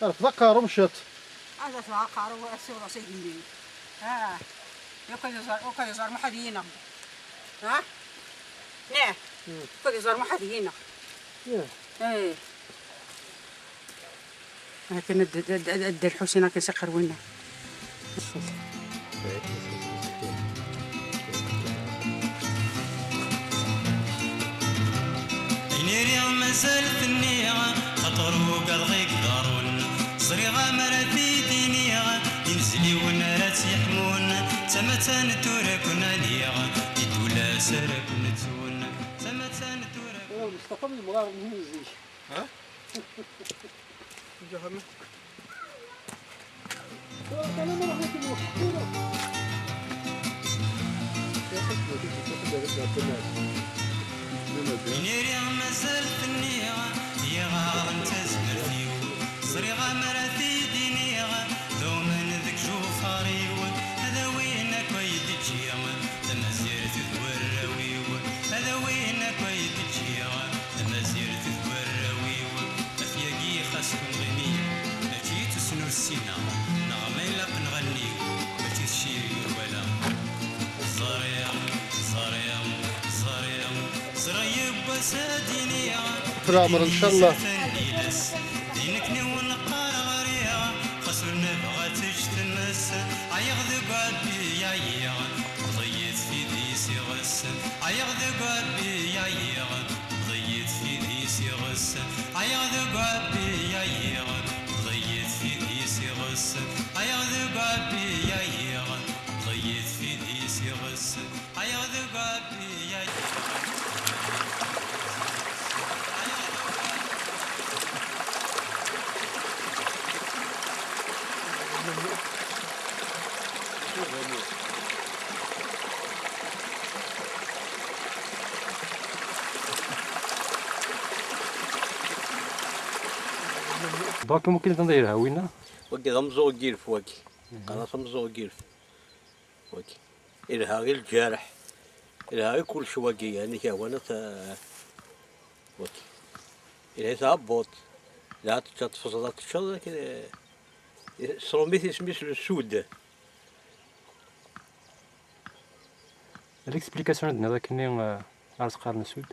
تذكر مشت هذا تذكر وأسوق سيدي يكذا زار ما حد هنا نه يكذا زار ما حد هنا إيه لكن الحسين كان سكر ونا نيري مازال النيغة خطر وقلغي قدارون صريغة مراتي دينيغة ينزلي ونرات يحمون تمتان توركن عليغة يدولا سركن تزون تمتان توركن مصطفى من المغار المهزي ها؟ جهنم أنا ما راح نيري مازال النيغة يا غار انت زمرتيو صريغة مراتي دينيغة دوما ذك جوفاريو هذا وينك ويد تجيغ تمازير تذوراويو هذا وينك ويد تجيغ تمازير تذوراويو افياقي خاصكم غنية اجي تسنو السينا نغمي لق نغنيو ما تشيري ولا زريب وساديني فرامر ان شاء الله دينك نون قارغريا خسرنا بغا تجتمس عيغذ قلبي يا يغ ضيت في ديسي غس عيغذ قلبي يا يغ ضيت في ديسي غس عيغذ قلبي يا يغ ضيت في ديسي غس عيغذ قلبي يا يغ ضيت في ديسي غس عيغذ قلبي يا يغ دونك ممكن تنديرها وين؟ وكي ضمزو جيرف وكي قناص ضمزو جيرف وكي إلها غير الجارح إلها غير كل شوكي يعني كوانا وكي إلها تهبط لا تتفصل تشرب كذا سروميتي سميس السود ليكسبليكاسيون عندنا ذاك اللي عرس قارن السود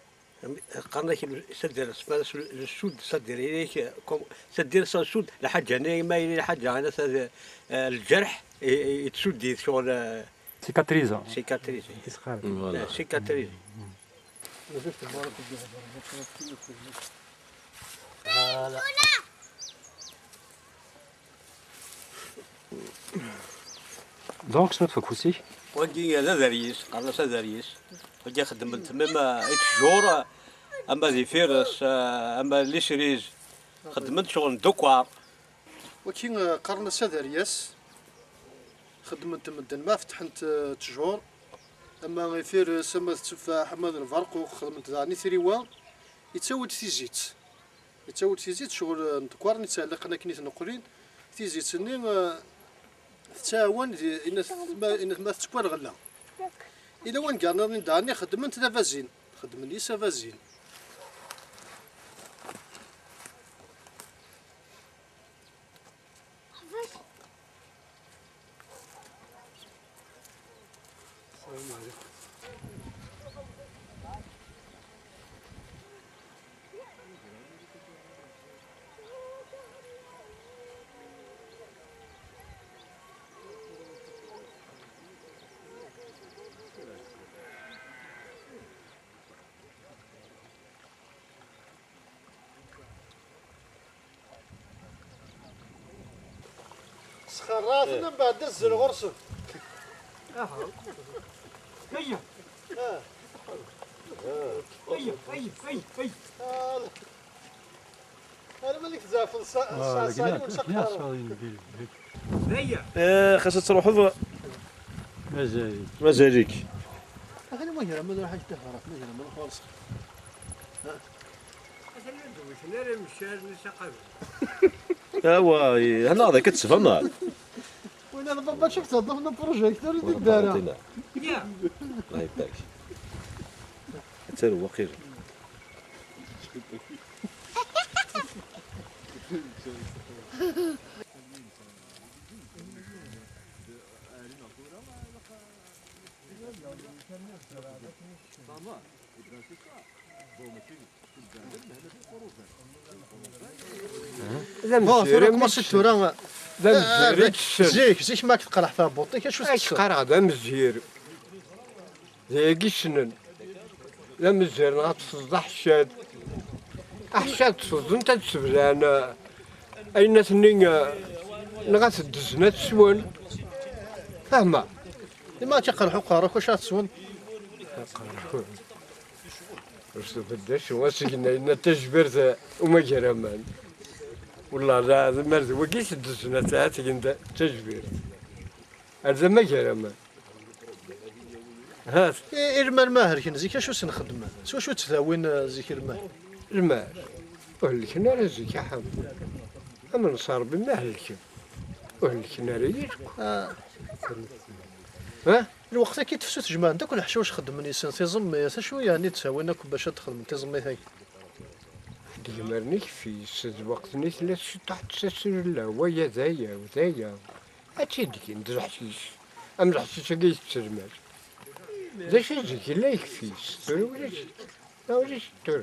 قرنا كي سدير اسمها السود سدير إليك سدير السود لحاجة أنا ما إلي حاجة أنا الجرح يتسد شغل سيكاتريزا سيكاتريز يسخر سيكاتريز دونك شنو تفكوسي؟ وكي هذا ذريس قرنا ذريس وكي خدمت تمام شهور أما ذي فيرس أما ليشريز خدمت شغل دوكوار وكي قرن سذرياس خدمت مدن ما فتحت تشهور اما يفير سما التفاح حماد الفرق خدمت ثاني ثريوا يتسود تيزيت شغل نتكوار نتعلق انا كنيت نقولين تيزيت ني تتعاون ان ما تكوار غلا الا وين كان نداني خدمت لافازين خدم لي سافازين سخراتنا بعد دز الغرس هيا هيا هيا هيا انا مالك زعف الصاصاي ونسقط خاصها تروحوا مزاجك. انا ما هي ما راح تهرب ما خالص. ايوا هنا هذا كتفهم. وين انا بابا شفت ضمن بروجيكتور ديك دارها. الله يبارك. حتى هو خير. ما شفتو راه زيك ما كتقرح فيها بوطيك شو قرا هذا مزير زي سنن لا مزير غتفضح الشاد احشاد تصد انت تسبلان اين ثنين غتدزنا تسون فاهمه ما تيقرحوا قارك واش تسون واش تبداش واسكنا ان تجبرت وما جرمان والله لا هذا مرض وكيش تدزنا ساعات كنت تجبر هذا ما جرمان هات إرمال ماهر كنا زيك شو سنخدم شو تثاوين زيك الماهر المال وهلكنا رزق يا حمد أما نصار بمهلك وهلكنا ريك ها الوقت كي تفسو تجمع انت كل حشوش خدم من يسن تيزم شو يعني تساوينا باش تخدم تيزم هاي ديمرنيك في سد وقت نيت لا تحت تسر لا ويا ذايا وذايا هاتي ديك ندير حشيش أم الحشيش كي تسرمال ذا شي زيك لا يكفيش ترى ولا شي لا ولا شي ترى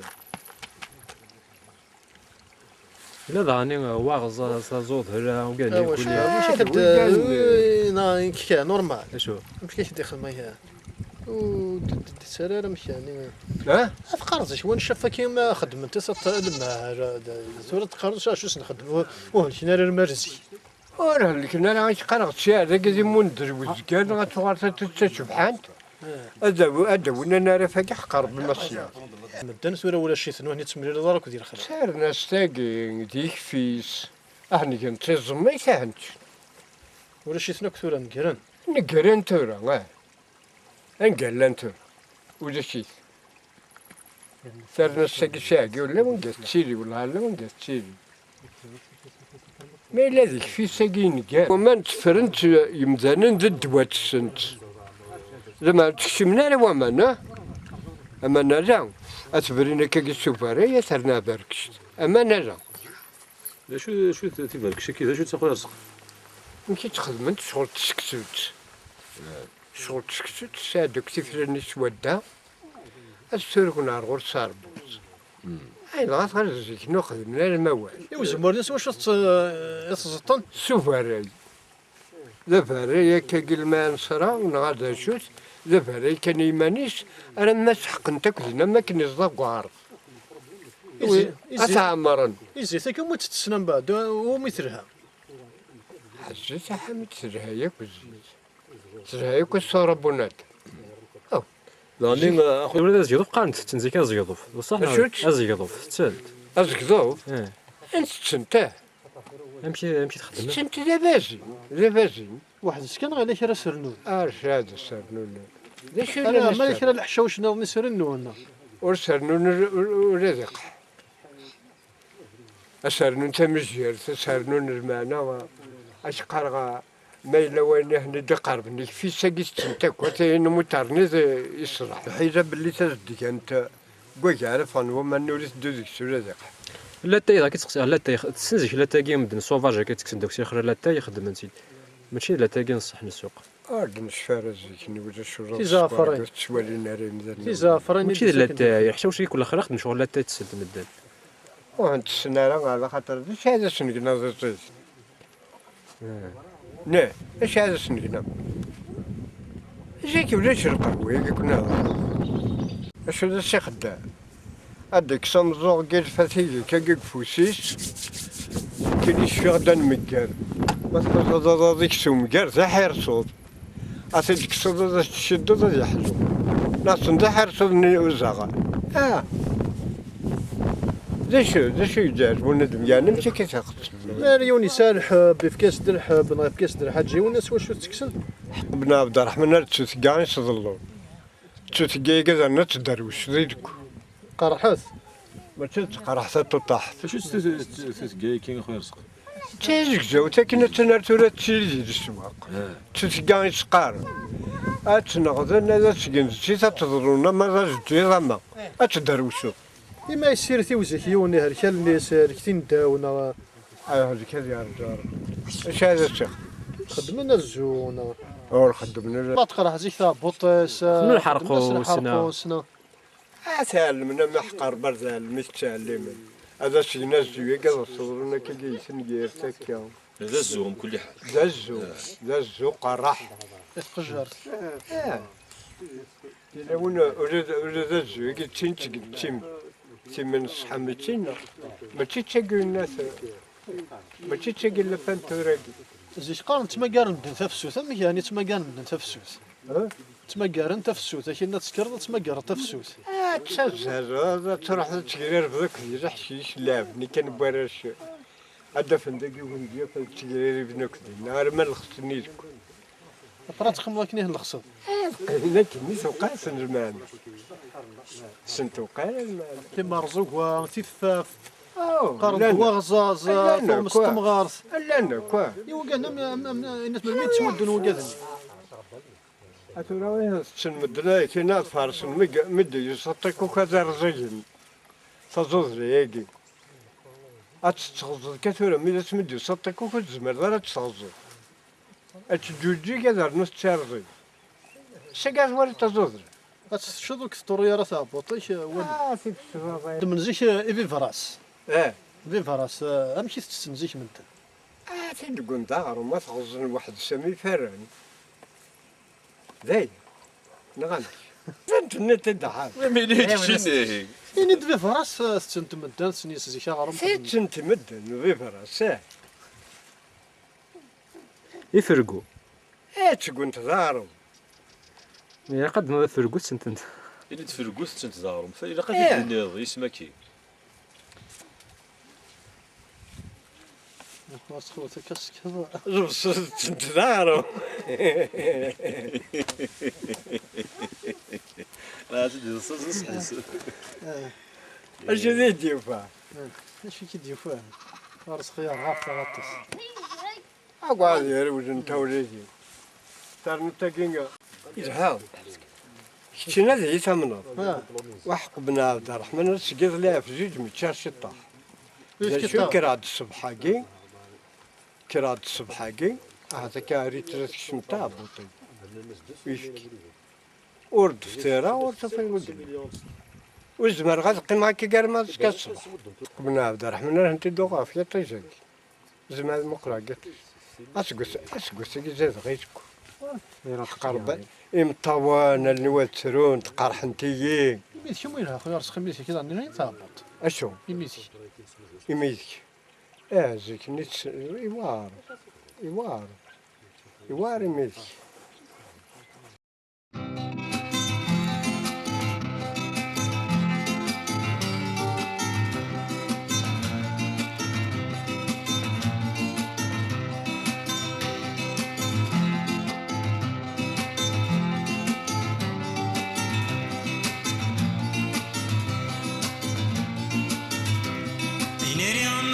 لا ضاني واغز زود هلا وقال واش لي ماشي كد كي نورمال شو مش كيدخل خدمه و سراره مش يعني ها تقرص وين شافا كيما خدم انت الماهر صورة تقرص شو نخدم وهلكنا المرزي وراه اللي كنا راه قرغت شي هذا كذي مندر وزكان غتوغر تتشبحان هذا ونا راه فاكي قرب المصنع مدن ثوره ولا شي ثنو هني تسمري دارك ودير خير سير ناس تاقي ديك فيس احنا كنتزم ما يساهمش ولا شي ثنو ثوره نقرن نقرن تورا نقلن تورا ولا شي سير ناس تاقي شاقي ولا من قاس تشيري ولا لا من قاس تشيري ما إلا ذيك في ساقين قال وما نتفرنت يمدانن ضد واتسنت زعما تكشمنا لا ومانا اما نرجع اتبرينا كي السفارية ثرنا بركشت اما نرجع شو تبارك كذا شو تاخذ راسك مشي تخدم انت شغل تسكتوت شغل تسكتوت سادك تفرني سودا السرق نار غور صاربوت هاي لغات غير زيك نخدم الموال ايوا زمرني واش تزطن سفاري ذا كي الماء نصرا ونغادا شوت ذا كان يمانيش انا ما سحق انت كلنا ما كنيش ضاق أتعمرن إزاي تاكم وتتسنى من بعد ومثلها حسيت حمد سرهايك وزيت سرهايك والصربونات لاني اخويا ولاد ازيضوف قانت تنزيك ازيضوف بصح ازيضوف تسالت أزكضوف أنت تنتاه امشي تخدم تنت لابازي واحد السكن غير كرا سرنون شاد السرنون انا ما كرا الحشاوش ناضني سرنون ورسرنون ورزق أسرنون تمزير تسرنون المعنى اش قرغا ما إلا وين هنا دقربني في ساقي تنتاك وتين مترنيز يصلح حيجه باللي تزدك انت قوي عارف انو ما نوريت دوزك سرزق لا تا اذا كتسقسي لا تا تسنزك لا تا كي مدن سوفاج كتكسن داك الشيء اخر لا تا يخدم انت ماشي لا تا كي نصح السوق نشفار زيكني ولا شو في زعفران تسوالي ناري في زعفران ماشي لا تا يحشوش كل اخر خدم شغل لا تا تسد مدن وانت السناره على خاطر اش هذا سنقنا زيت نعم اش هذا سنقنا زيك ولا شرقوي كنا اش هذا الشيء خدام هذاك صمزوغ قال فتيلي كاك فوسيس كاين يشفي غدا المكار ما تقدر هذيك سمكار تا حير صوت ديك الصوت تشدو تا يحلو ناس نتا حير صوت وزاغا ذا شو يجار بندم يعني ماشي كتاخذ مليون يسالح بفكاس درح بنا بفكاس درح حاجي والناس واش تكسل بنا عبد الرحمن تسوت كاع يصدلو تسوت كاع كذا نتدروش زيدك قرحات ما تقرا حتى تطاح اش تتقاي كاين اخويا رزق تيجيك جاو تا كنا تنرتو تشيلي السواق تسوت كاع يسقار اتنغزن هذا تسكن شي تضرونا ما جاتي زعما اتدروشو إما يسير تيوزك يوني هركال الناس ركتين داونا هذيك هذه يا رجال اش هذا الشيخ خدمنا الزونا اور خدمنا ما تقرا زيك تاع بوطيس من الحرقوسنا تعلمنا محقر برزال مش تعلم هذا شي ناس جوي كذا صورنا كي يسن غير تكا هذا الزوم كل حال دزو قرح يتقجر إلا ونا ولد الزوي كي تشنتك تيمن صحمتينا ما تيتشاقوا الناس ما تيتشاقوا لفانتوراكي زيك قارن تمقارن بدن تفسوس أما يعني تمقارن بدن تفسوس تمقارن تفسوس كي تسكر تمقارن تفسوس تسازر هذا تروح تشكرير بذاك اللي حشيش لعبني كان براش هذا فندقي وندي تشكرير بنوك نهار ما لخصنيش فرات خموا كنيه الخصب لكن سوقا سنجمان سنتوقع المال كيما رزوق وتيفاف أوه قارن وغزاز فوق مستمغارث لا لا كوا يوقعنا الناس من 100 تمدن وقاذن أتوراوي سنمدنا كنا فارس مد يسطك وكذا رزقين تزوز ليجي أتستغز كثيرا ميدا تمد يسطك وكذا زمر لا تستغز أتجوجي كذا نص شارزي شجاز ولا تزوز شنو كثروا راه تاع بوطيش ولا في السبابة من زيك ايفي فراس ايفي فراس امشي تستنزيك من تن في تقول دار وما تغزن واحد سمي فراني ذي نغني انت نت دعاء مينيت شنو يعني دفي فراس تسنت من تن سنيس زيك غرم سيت انت مدن في فرنسا يفرقوا تقول تدارو يعني قد ما فرقوا سنتنت اللي تفرقوس تنتظارهم فإلا قد النيض يسمكي خلاص خوتك كاس كذا زوز تدارو لا تدير صوص حس اش ذي ديوفا ايش فيك يدير فاهم فارس خيار غافله غطس اقعد يا وجن توليدي صار نتاكينغا يزهاو شتينا ذي ثمنه وحق بن عبد الرحمن سقيت لها في زوج متشاش الطاح شو كراد الصبحاكي كراد الصبحاكي هذا كاري ترك شمتاع بوطي ويشكي ورد فتيرة ورد فيلودي والزمر غتقي معاك كاع ما تكسر بن عبد الرحمن انت دوغا في طيجك زمان مقراقت اسقس زاد غيتكو قرب امطوان النواترون تقرح انتيين ميتك وين اخويا راسك ميتك كذا عندنا يتهبط اشو ميتك يميتك زيك نيت يوار يميتك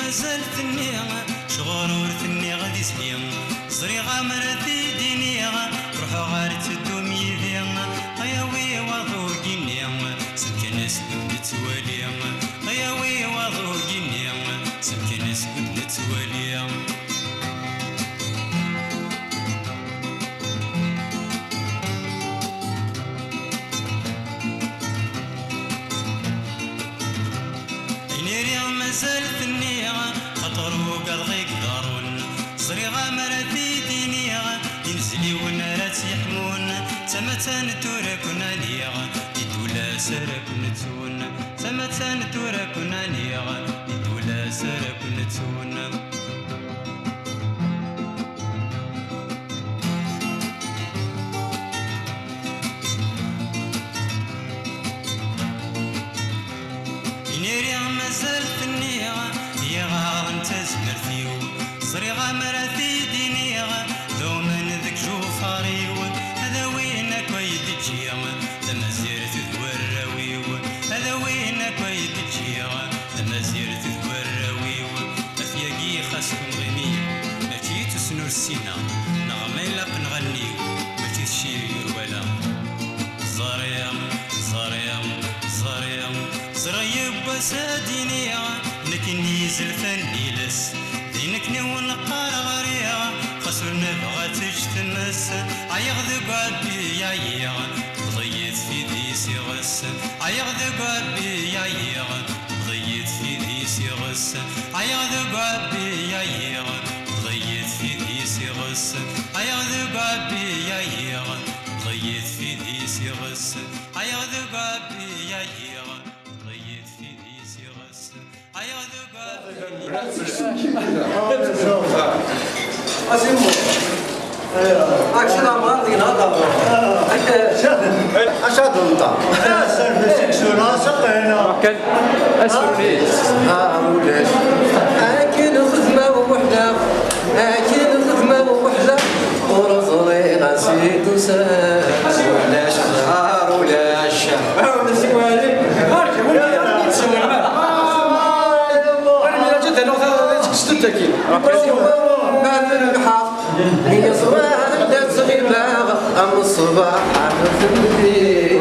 مازالت النيغ شغور ورثني غادي سليم صري غامر في دينيغ روحو غار تدوم يدي غياوي وضو جيني سمكن سكن نتوالي غياوي وضو جيني سمكن سكن نتوالي مازالت النيغ خطر وقال غيك دارون صري غامر في دينيغ ينزلي ونارات يحمون تمتان توركن عليغ يدولا سرك نتون تمتان توركن عليغ يدولا سرك نتون مازالت مراتيو صريغة مراتي دينيغ دوما ذك جوفاريو هذا وينك ويد تجيغ لما زيرت الوراويو هذا وينك ويد تجيغ لما زيرت الوراويو أفياقي خاصكم غنيو ماشي تسنور السينا نغمى يلاق نغنيو ماشي تشير ولا زريم زريم زريم زريب وسادينيا نكني زلفان نيلس دينكني ونقار غريا خسرنا بغا تجتمس عيغ قابي يا يا ضيت في ديسي غس عيغ قابي يا يا ضيت في ديسي غس عيغ قابي يا يا ضيت في ديسي غس عيغ قابي يا يا ضيت في ديسي غس عيغ قابي يا يا ضيت في ديسي غس عيغ قابي أشهد الله كان اسفل أكيد خدمة وحدة أكيد خدمة وحدة ورزقي غسيل وسام ولا شهر ولا شهر ولا سوالي بعد البحر هي صباح صغير أم الصباح في الليل